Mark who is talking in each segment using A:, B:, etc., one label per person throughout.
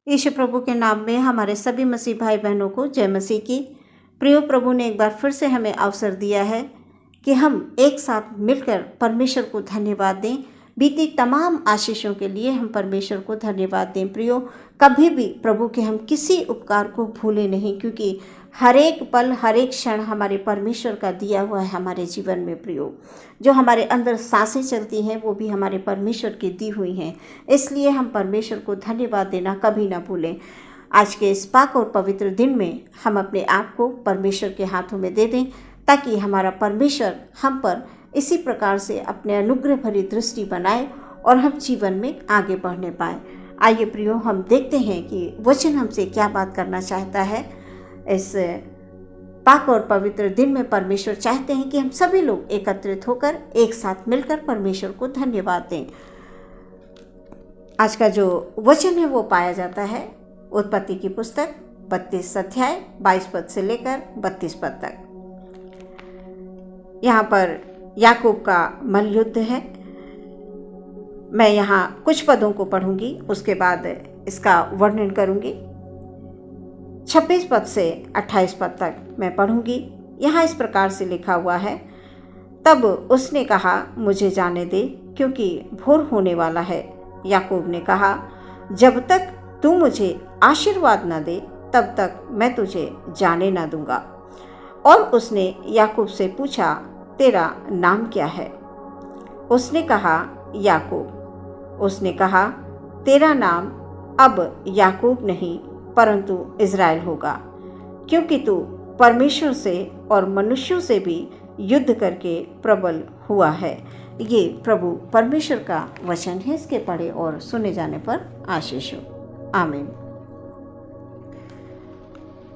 A: यीशु प्रभु के नाम में हमारे सभी मसीह भाई बहनों को जय मसीह की। प्रिय प्रभु ने एक बार फिर से हमें अवसर दिया है कि हम एक साथ मिलकर परमेश्वर को धन्यवाद दें। बीती तमाम आशीषों के लिए हम परमेश्वर को धन्यवाद दें। प्रियो, कभी भी प्रभु के हम किसी उपकार को भूलें नहीं, क्योंकि हर एक पल हर एक क्षण हमारे परमेश्वर का दिया हुआ है हमारे जीवन में। प्रियो, जो हमारे अंदर सांसें चलती हैं वो भी हमारे परमेश्वर की दी हुई हैं, इसलिए हम परमेश्वर को धन्यवाद देना कभी ना भूलें। आज के इस पाक और पवित्र दिन में हम अपने आप को परमेश्वर के हाथों में दे दें, ताकि हमारा परमेश्वर हम पर इसी प्रकार से अपने अनुग्रह भरी दृष्टि बनाए और हम जीवन में आगे बढ़ने पाए। आइए प्रियो, हम देखते हैं कि वचन हमसे क्या बात करना चाहता है। इस पाक और पवित्र दिन में परमेश्वर चाहते हैं कि हम सभी लोग एकत्रित होकर एक साथ मिलकर परमेश्वर को धन्यवाद दें। आज का जो वचन है वो पाया जाता है उत्पत्ति की पुस्तक 32 अध्याय 22 पद से लेकर 32 पद तक। यहाँ पर याकूब का मल्लयुद्ध है। मैं यहाँ कुछ पदों को पढ़ूंगी, उसके बाद इसका वर्णन करूंगी। 26 पद से 28 पद तक मैं पढ़ूंगी। यहाँ इस प्रकार से लिखा हुआ है, तब उसने कहा, मुझे जाने दे, क्योंकि भोर होने वाला है। याकूब ने कहा, जब तक तू मुझे आशीर्वाद न दे तब तक मैं तुझे जाने न दूंगा। और उसने याकूब से पूछा, तेरा नाम क्या है? उसने कहा, याकूब। उसने कहा, तेरा नाम अब याकूब नहीं परंतु इज़राइल होगा, क्योंकि तू परमेश्वर से और मनुष्यों से भी युद्ध करके प्रबल हुआ है। ये प्रभु परमेश्वर का वचन है। इसके पढ़े और सुने जाने पर आशीष हो। आमीन।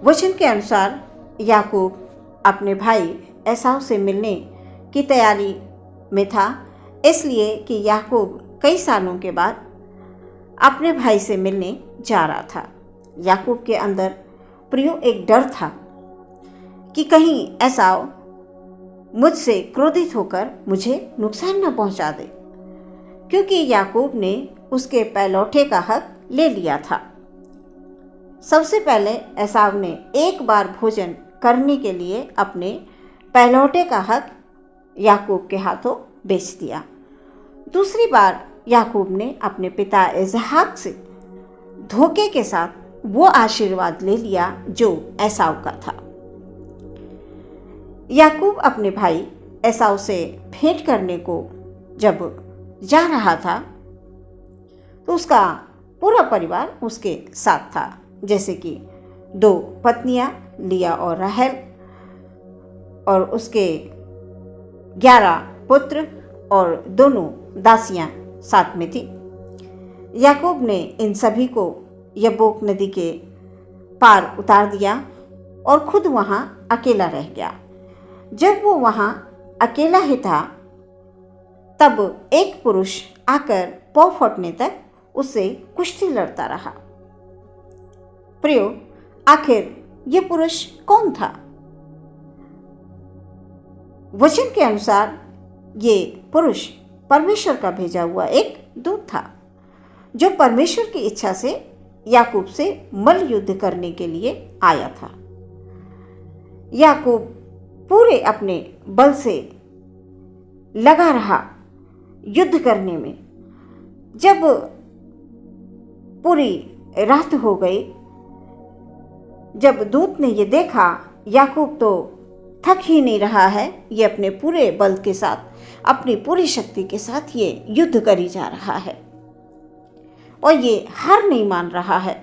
A: वचन के अनुसार याकूब अपने भाई एसाव से मिलने की तैयारी में था, इसलिए कि याकूब कई सालों के बाद अपने भाई से मिलने जा रहा था। याकूब के अंदर प्रियो एक डर था कि कहीं एसाव मुझसे क्रोधित होकर मुझे नुकसान न पहुंचा दे, क्योंकि याकूब ने उसके पहलौठे का हक ले लिया था। सबसे पहले एसाव ने एक बार भोजन करने के लिए अपने पहलौठे का हक याकूब के हाथों बेच दिया। दूसरी बार याकूब ने अपने पिता इसहाक से धोखे के साथ वो आशीर्वाद ले लिया जो एसाव का था। याकूब अपने भाई एसाव से भेंट करने को जब जा रहा था तो उसका पूरा परिवार उसके साथ था, जैसे कि 2 पत्नियां लिया और राहेल और उसके 11 पुत्र और दोनों दासियां साथ में थी। याकूब ने इन सभी को यब्बोक नदी के पार उतार दिया और खुद वहां अकेला रह गया। जब वो वहां अकेला ही था, तब एक पुरुष आकर पौ फटने तक उससे कुश्ती लड़ता रहा। प्रियो, आखिर ये पुरुष कौन था? वचन के अनुसार ये पुरुष परमेश्वर का भेजा हुआ एक दूत था, जो परमेश्वर की इच्छा से याकूब से मल्ल युद्ध करने के लिए आया था। याकूब पूरे अपने बल से लगा रहा युद्ध करने में। जब पूरी रात हो गई, जब दूत ने ये देखा याकूब तो थक ही नहीं रहा है, ये अपने पूरे बल के साथ, अपनी पूरी शक्ति के साथ ये युद्ध करी जा रहा है और ये हार नहीं मान रहा है।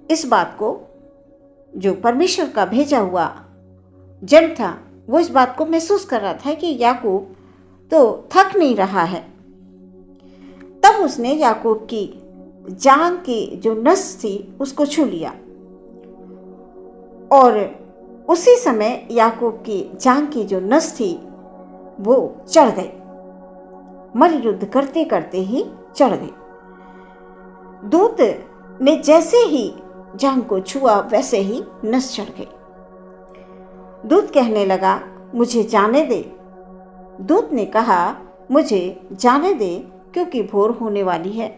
A: इस बात को जो परमेश्वर का भेजा हुआ जन था, वो इस बात को महसूस कर रहा था कि याकूब तो थक नहीं रहा है। तब उसने याकूब की जांघ की जो नस थी उसको छू लिया और उसी समय याकूब की जांघ की जो नस थी वो चढ़ गई। मल्ल युद्ध करते करते ही चढ़ गई। दूत ने जैसे ही जांघ को छुआ वैसे ही नस चढ़ गई। दूत कहने लगा, मुझे जाने दे। दूत ने कहा, मुझे जाने दे, क्योंकि भोर होने वाली है।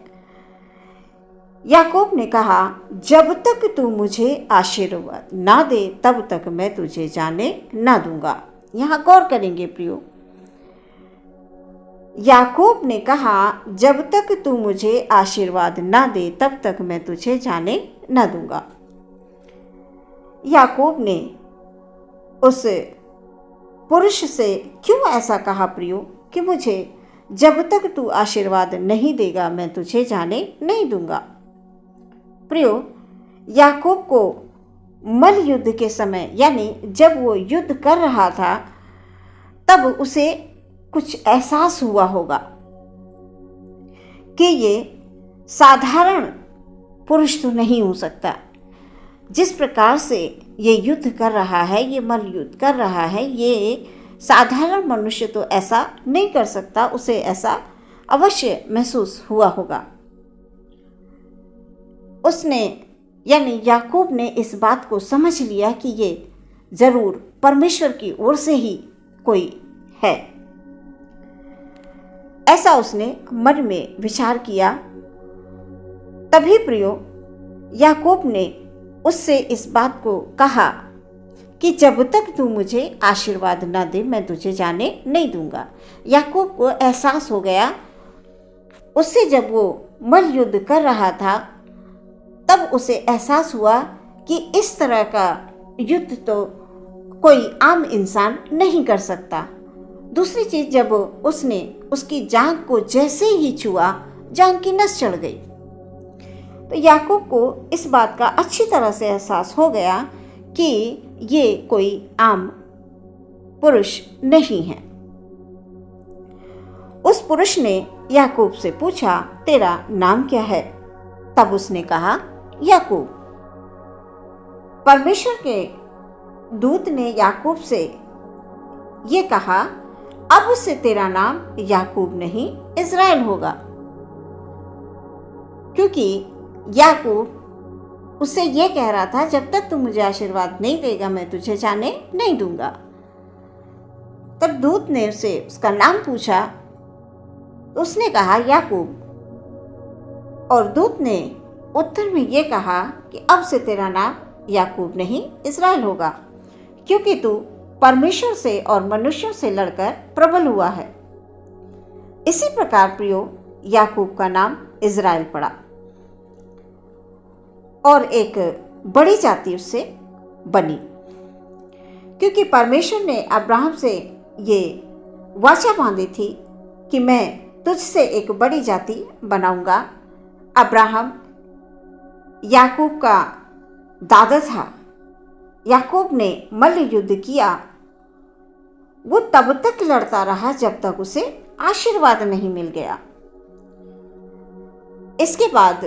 A: याकूब ने कहा, जब तक तू मुझे आशीर्वाद ना दे तब तक मैं तुझे जाने ना दूंगा। यहाँ गौर करेंगे प्रियो। याकूब ने कहा, जब तक तू मुझे आशीर्वाद ना दे तब तक मैं तुझे जाने ना दूंगा। याकूब ने उस पुरुष से क्यों ऐसा कहा प्रियो कि मुझे जब तक तू आशीर्वाद नहीं देगा मैं तुझे जाने नहीं दूंगा। प्रियो, याकूब को मल युद्ध के समय यानी जब वो युद्ध कर रहा था तब उसे कुछ एहसास हुआ होगा कि ये साधारण पुरुष तो नहीं हो सकता। जिस प्रकार से ये युद्ध कर रहा है, ये मल युद्ध कर रहा है, ये साधारण मनुष्य तो ऐसा नहीं कर सकता। उसे ऐसा अवश्य महसूस हुआ होगा। उसने यानी याकूब ने इस बात को समझ लिया कि ये जरूर परमेश्वर की ओर से ही कोई है। ऐसा उसने मन में विचार किया। तभी प्रियो, याकूब ने उससे इस बात को कहा कि जब तक तू मुझे आशीर्वाद न दे मैं तुझे जाने नहीं दूंगा। याकूब को एहसास हो गया, उससे जब वो मल युद्ध कर रहा था तब उसे एहसास हुआ कि इस तरह का युद्ध तो कोई आम इंसान नहीं कर सकता। दूसरी चीज, जब उसने उसकी जांघ को जैसे ही छुआ, जांघ की नस चढ़ गई। तो याकूब को इस बात का अच्छी तरह से एहसास हो गया कि ये कोई आम पुरुष नहीं है। उस पुरुष ने याकूब से पूछा, तेरा नाम क्या है? तब उसने कहा, याकूब। परमेश्वर के दूत ने याकूब से ये कहा, अब से तेरा नाम याकूब नहीं इज़राइल होगा, क्योंकि याकूब उससे ये कह रहा था, जब तक तू मुझे आशीर्वाद नहीं देगा मैं तुझे जाने नहीं दूंगा। तब दूत ने उसे उसका नाम पूछा, उसने कहा याकूब, और दूत ने उत्तर में ये कहा कि अब से तेरा नाम याकूब नहीं इज़राइल होगा, क्योंकि तू परमेश्वर से और मनुष्यों से लड़कर प्रबल हुआ है। इसी प्रकार प्रियो, याकूब का नाम इज़राइल पड़ा और एक बड़ी जाति उससे बनी, क्योंकि परमेश्वर ने अब्राहम से ये वाचा बांधी थी कि मैं तुझसे एक बड़ी जाति बनाऊंगा। अब्राहम याकूब का दादा था। याकूब ने मल्ल युद्ध किया। वो तब तक लड़ता रहा जब तक उसे आशीर्वाद नहीं मिल गया। इसके बाद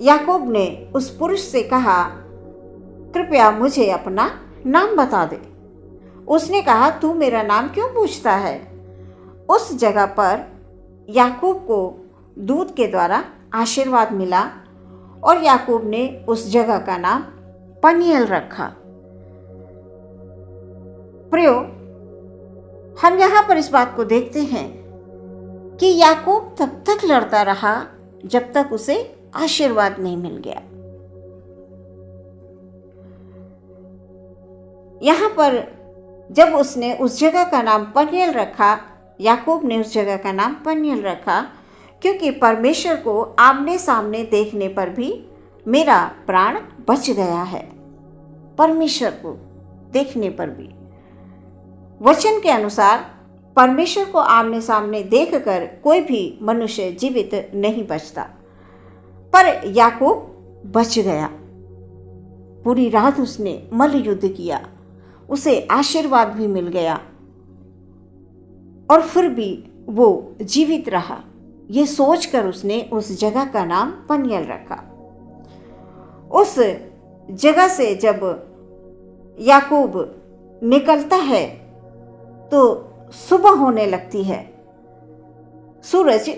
A: याकूब ने उस पुरुष से कहा, कृपया मुझे अपना नाम बता दे। उसने कहा, तू मेरा नाम क्यों पूछता है? उस जगह पर याकूब को दूत के द्वारा आशीर्वाद मिला और याकूब ने उस जगह का नाम पनियल रखा। प्रियो, हम यहाँ पर इस बात को देखते हैं कि याकूब तब तक लड़ता रहा जब तक उसे आशीर्वाद नहीं मिल गया। यहाँ पर जब उसने उस जगह का नाम पनियल रखा, याकूब ने उस जगह का नाम पनियल रखा, क्योंकि परमेश्वर को आमने सामने देखने पर भी मेरा प्राण बच गया है। परमेश्वर को देखने पर भी, वचन के अनुसार परमेश्वर को आमने सामने देखकर कोई भी मनुष्य जीवित नहीं बचता, पर याकूब बच गया। पूरी रात उसने मल्ल युद्ध किया, उसे आशीर्वाद भी मिल गया और फिर भी वो जीवित रहा। ये सोचकर उसने उस जगह का नाम पनियल रखा। उस जगह से जब याकूब निकलता है तो सुबह होने लगती है। सूरज,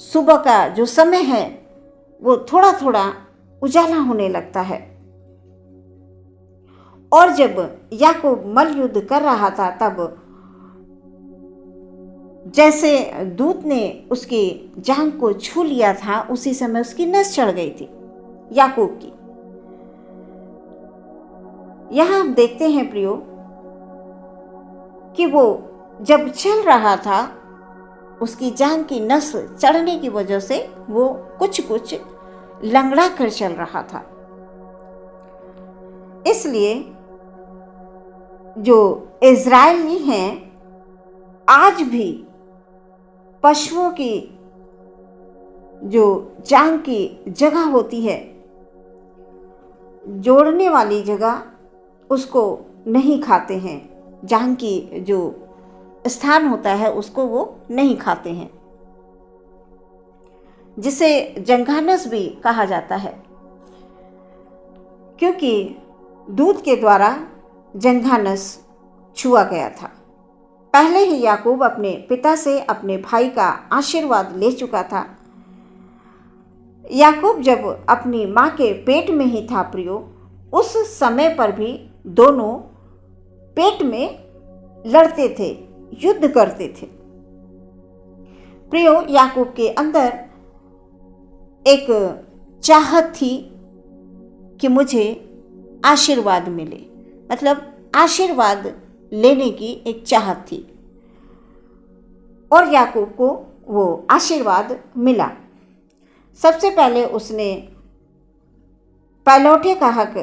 A: सुबह का जो समय है वो थोड़ा थोड़ा उजाला होने लगता है। और जब याकूब मल्ल युद्ध कर रहा था तब जैसे दूत ने उसकी जांघ को छू लिया था, उसी समय उसकी नस चढ़ गई थी याकूब की। यहां हम देखते हैं प्रियो कि वो जब चल रहा था, उसकी जांघ की नस चढ़ने की वजह से वो कुछ लंगड़ा कर चल रहा था। इसलिए जो इज़राइली हैं आज भी पशुओं की जो जांघ की जगह होती है, जोड़ने वाली जगह, उसको नहीं खाते हैं। जांघ की जो स्थान होता है उसको वो नहीं खाते हैं, जिसे जंघानस भी कहा जाता है, क्योंकि दूध के द्वारा जंघानस छुआ गया था। पहले ही याकूब अपने पिता से अपने भाई का आशीर्वाद ले चुका था। याकूब जब अपनी माँ के पेट में ही था प्रियो, उस समय पर भी दोनों पेट में लड़ते थे, युद्ध करते थे। प्रियो, याकूब के अंदर एक चाहत थी कि मुझे आशीर्वाद मिले, मतलब आशीर्वाद लेने की एक चाहत थी, और याकूब को वो आशीर्वाद मिला। सबसे पहले उसने पहलौठे का हक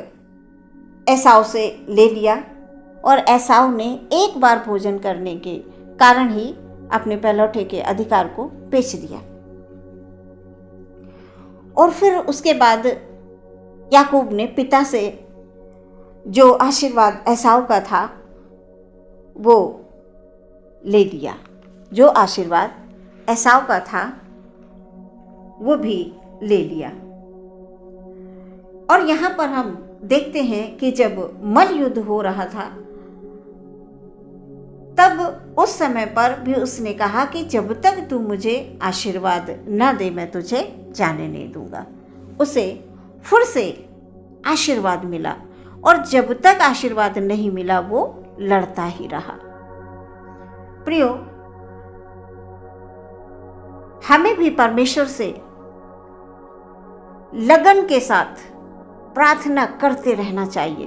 A: एसाव से ले लिया, और एसाव ने एक बार भोजन करने के कारण ही अपने पहलौठे के अधिकार को बेच दिया। और फिर उसके बाद याकूब ने पिता से जो आशीर्वाद एसाव का था वो ले लिया। जो आशीर्वाद एसाव का था वो भी ले लिया। और यहाँ पर हम देखते हैं कि जब मल युद्ध हो रहा था, तब उस समय पर भी उसने कहा कि जब तक तू मुझे आशीर्वाद न दे मैं तुझे जाने नहीं दूंगा। उसे फिर से आशीर्वाद मिला, और जब तक आशीर्वाद नहीं मिला वो लड़ता ही रहा। प्रियो, हमें भी परमेश्वर से लगन के साथ प्रार्थना करते रहना चाहिए।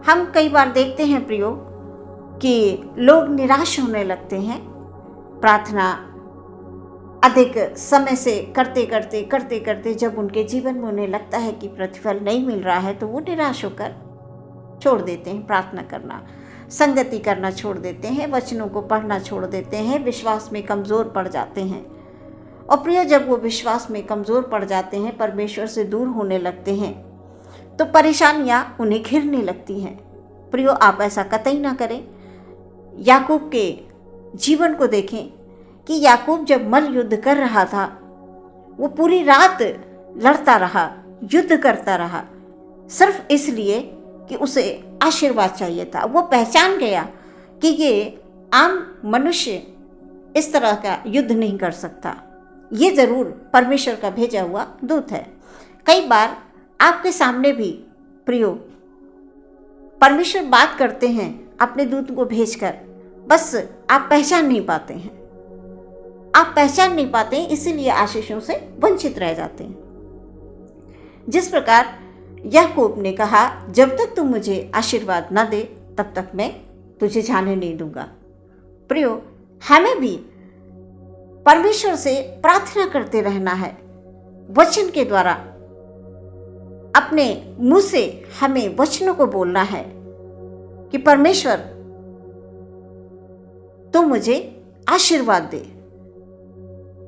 A: हम कई बार देखते हैं प्रियो कि लोग निराश होने लगते हैं। प्रार्थना अधिक समय से करते करते जब उनके जीवन में उन्हें लगता है कि प्रतिफल नहीं मिल रहा है, तो वो निराश होकर छोड़ देते हैं प्रार्थना करना, संगति करना छोड़ देते हैं, वचनों को पढ़ना छोड़ देते हैं, विश्वास में कमज़ोर पड़ जाते हैं। और प्रिय, जब वो विश्वास में कमज़ोर पड़ जाते हैं, परमेश्वर से दूर होने लगते हैं, तो परेशानियां उन्हें घिरने लगती हैं। प्रियो, आप ऐसा कतई ना करें। याकूब के जीवन को देखें कि याकूब जब मल युद्ध कर रहा था, वो पूरी रात लड़ता रहा, युद्ध करता रहा, सिर्फ इसलिए कि उसे आशीर्वाद चाहिए था। वो पहचान गया कि ये आम मनुष्य इस तरह का युद्ध नहीं कर सकता, ये ज़रूर परमेश्वर का भेजा हुआ दूत है। कई बार आपके सामने भी प्रियो परमेश्वर बात करते हैं अपने दूत को भेजकर, बस आप पहचान नहीं पाते हैं। आप पहचान नहीं पाते हैं, इसीलिए आशीषों से वंचित रह जाते हैं। जिस प्रकार याकूब ने कहा, जब तक तू मुझे आशीर्वाद न दे तब तक मैं तुझे जाने नहीं दूंगा। प्रियो, हमें भी परमेश्वर से प्रार्थना करते रहना है। वचन के द्वारा अपने मुंह से हमें वचनों को बोलना है कि परमेश्वर तू मुझे आशीर्वाद दे,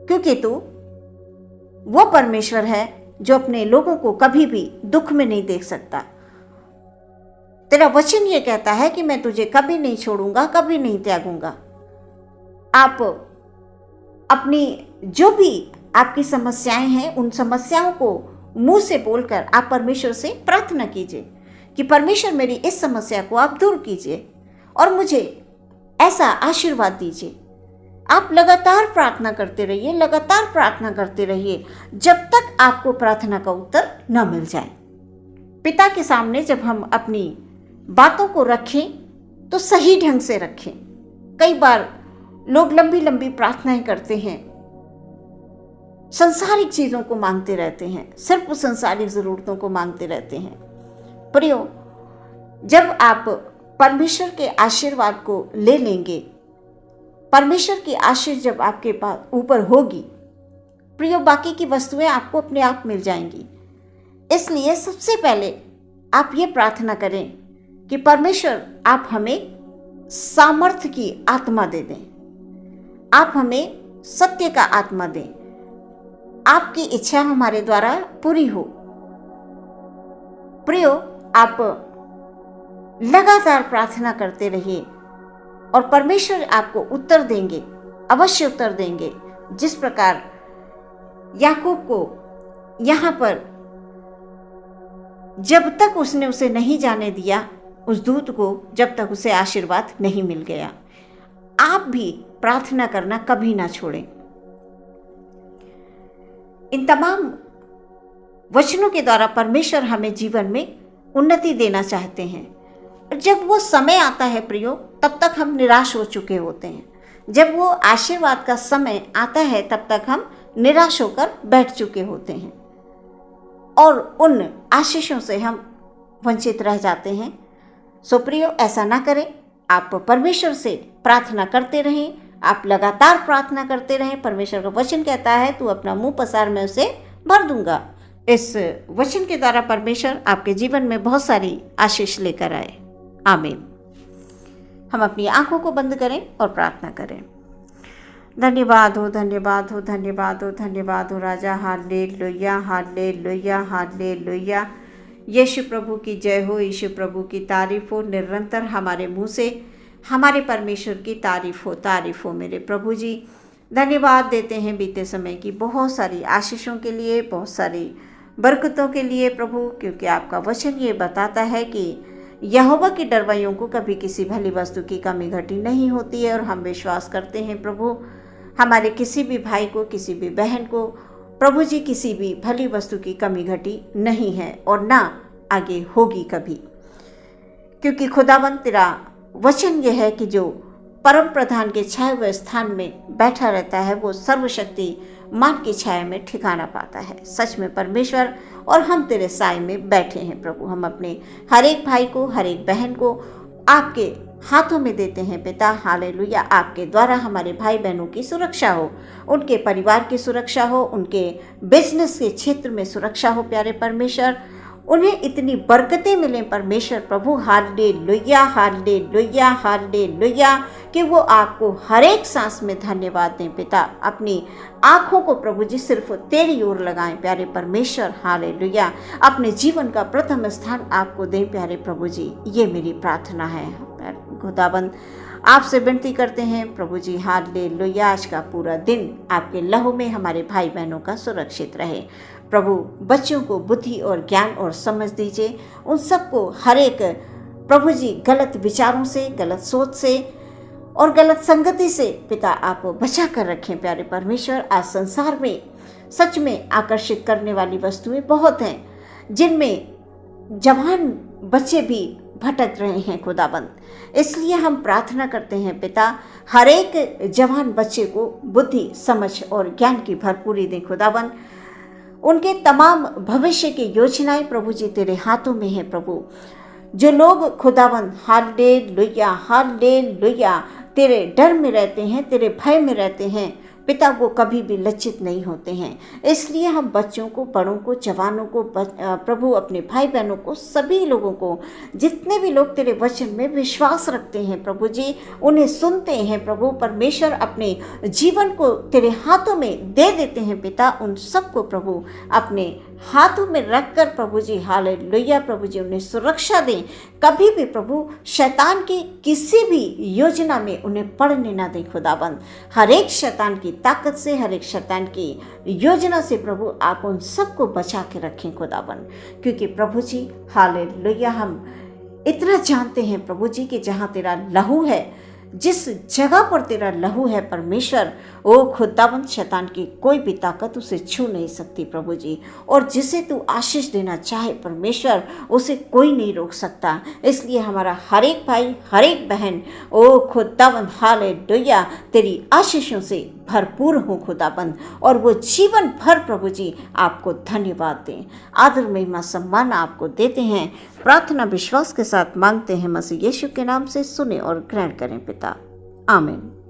A: क्योंकि तू वो परमेश्वर है जो अपने लोगों को कभी भी दुख में नहीं देख सकता। तेरा वचन ये कहता है कि मैं तुझे कभी नहीं छोड़ूंगा, कभी नहीं त्यागूंगा। आप अपनी जो भी आपकी समस्याएं हैं, उन समस्याओं को मुंह से बोलकर आप परमेश्वर से प्रार्थना कीजिए कि परमेश्वर मेरी इस समस्या को आप दूर कीजिए और मुझे ऐसा आशीर्वाद दीजिए। आप लगातार प्रार्थना करते रहिए, लगातार प्रार्थना करते रहिए, जब तक आपको प्रार्थना का उत्तर न मिल जाए। पिता के सामने जब हम अपनी बातों को रखें तो सही ढंग से रखें। कई बार लोग लंबी लंबी प्रार्थनाएं करते हैं, संसारिक चीज़ों को मांगते रहते हैं, सिर्फ संसारिक ज़रूरतों को मांगते रहते हैं। प्रियो, जब आप परमेश्वर के आशीर्वाद को ले लेंगे, परमेश्वर की आशीष जब आपके पास ऊपर होगी, प्रियो, बाकी की वस्तुएं आपको अपने आप मिल जाएंगी। इसलिए सबसे पहले आप ये प्रार्थना करें कि परमेश्वर आप हमें सामर्थ्य की आत्मा दे दें, आप हमें सत्य का आत्मा दें, आपकी इच्छा हमारे द्वारा पूरी हो। प्रियो, आप लगातार प्रार्थना करते रहिए और परमेश्वर आपको उत्तर देंगे, अवश्य उत्तर देंगे। जिस प्रकार याकूब को यहाँ पर जब तक उसने उसे नहीं जाने दिया, उस दूत को, जब तक उसे आशीर्वाद नहीं मिल गया। आप भी प्रार्थना करना कभी ना छोड़ें। इन तमाम वचनों के द्वारा परमेश्वर हमें जीवन में उन्नति देना चाहते हैं। और जब वो समय आता है प्रियो, तब तक हम निराश हो चुके होते हैं। जब वो आशीर्वाद का समय आता है, तब तक हम निराश होकर बैठ चुके होते हैं और उन आशीषों से हम वंचित रह जाते हैं। सो प्रियो, ऐसा ना करें। आप परमेश्वर से प्रार्थना करते रहें, आप लगातार प्रार्थना करते रहें। परमेश्वर का वचन कहता है, तू अपना मुंह पसार, मैं उसे भर दूंगा। इस वचन के द्वारा परमेश्वर आपके जीवन में बहुत सारी आशीष लेकर आए। आमीन। हम अपनी आंखों को बंद करें और प्रार्थना करें। धन्यवाद हो, धन्यवाद हो, धन्यवाद हो, धन्यवाद हो राजा। Hallelujah, hallelujah, hallelujah. यीशु प्रभु की जय हो, यीशु प्रभु की तारीफ हो। निरंतर हमारे मुंह से हमारे परमेश्वर की तारीफ हो मेरे प्रभु जी। धन्यवाद देते हैं बीते समय की बहुत सारी आशीषों के लिए, बहुत सारी बरकतों के लिए प्रभु, क्योंकि आपका वचन ये बताता है कि यहोवा के डरवैयों को कभी किसी भली वस्तु की कमी घटी नहीं होती है। और हम विश्वास करते हैं प्रभु, हमारे किसी भी भाई को, किसी भी बहन को प्रभु जी किसी भी भली वस्तु की कमी घटी नहीं है और ना आगे होगी कभी। क्योंकि खुदावंद तेरा वचन यह है कि जो परम प्रधान के छाए हुए स्थान में बैठा रहता है, वो सर्वशक्ति मान की छाया में ठिकाना पाता है। सच में परमेश्वर, और हम तेरे साए में बैठे हैं प्रभु। हम अपने हर एक भाई को, हर एक बहन को आपके हाथों में देते हैं पिता। हालेलुया। आपके द्वारा हमारे भाई बहनों की सुरक्षा हो, उनके परिवार की सुरक्षा हो, उनके बिजनेस के क्षेत्र में सुरक्षा हो प्यारे परमेश्वर। उन्हें इतनी बरकतें मिलें परमेश्वर प्रभु। Hallelujah, hallelujah, hallelujah. कि वो आपको हर एक सांस में धन्यवाद दें पिता। अपनी आँखों को प्रभु जी सिर्फ तेरी ओर लगाएं प्यारे परमेश्वर। हालेलुया। अपने जीवन का प्रथम स्थान आपको दें प्यारे प्रभु जी। ये मेरी प्रार्थना है खुदाबंद। आपसे विनती करते हैं प्रभु जी। हालेलुया। आज का पूरा दिन आपके लहू में हमारे भाई बहनों का सुरक्षित रहे प्रभु। बच्चों को बुद्धि और ज्ञान और समझ दीजिए। उन सबको हर एक प्रभु जी गलत विचारों से, गलत सोच से और गलत संगति से पिता आप बचा कर रखें प्यारे परमेश्वर। आज संसार में सच में आकर्षित करने वाली वस्तुएं बहुत हैं, जिनमें जवान बच्चे भी भटक रहे हैं खुदाबंद। इसलिए हम प्रार्थना करते हैं पिता, हर एक जवान बच्चे को बुद्धि, समझ और ज्ञान की भरपूरी दें खुदाबंद। उनके तमाम भविष्य की योजनाएं प्रभु जी तेरे हाथों में है प्रभु। जो लोग खुदाबंद हालेलुया, हालेलुया तेरे डर में रहते हैं, तेरे भय में रहते हैं पिता, वो कभी भी लज्जित नहीं होते हैं। इसलिए हम बच्चों को, बड़ों को, जवानों को प्रभु, अपने भाई बहनों को, सभी लोगों को, जितने भी लोग तेरे वचन में विश्वास रखते हैं प्रभु जी, उन्हें सुनते हैं प्रभु परमेश्वर, अपने जीवन को तेरे हाथों में दे देते हैं पिता। उन सबको प्रभु अपने हाथों में रखकर प्रभु जी हालेलुया प्रभु जी उन्हें सुरक्षा दें। कभी भी प्रभु शैतान की किसी भी योजना में उन्हें पड़ने ना दें खुदाबंद। हर एक शैतान की ताकत से, हर एक शैतान की योजना से प्रभु आप उन सबको बचा के रखें खुदाबंद। क्योंकि प्रभु जी हालेलुया हम इतना जानते हैं प्रभु जी कि जहाँ तेरा लहू है, जिस जगह पर तेरा लहू है परमेश्वर, ओ खुदाबंद शैतान की कोई भी ताकत उसे छू नहीं सकती प्रभु जी। और जिसे तू आशीष देना चाहे परमेश्वर, उसे कोई नहीं रोक सकता। इसलिए हमारा हर एक भाई, हर एक बहन, ओ खुदाबंद हालेलुया, तेरी आशीषों से भरपूर हो खुदाबंद, और वो जीवन भर प्रभु जी आपको धन्यवाद दें। आदर महिमा सम्मान आपको देते हैं। प्रार्थना विश्वास के साथ मांगते हैं मसीह यीशु के नाम से, सुने और ग्रहण करें पिता, आमीन।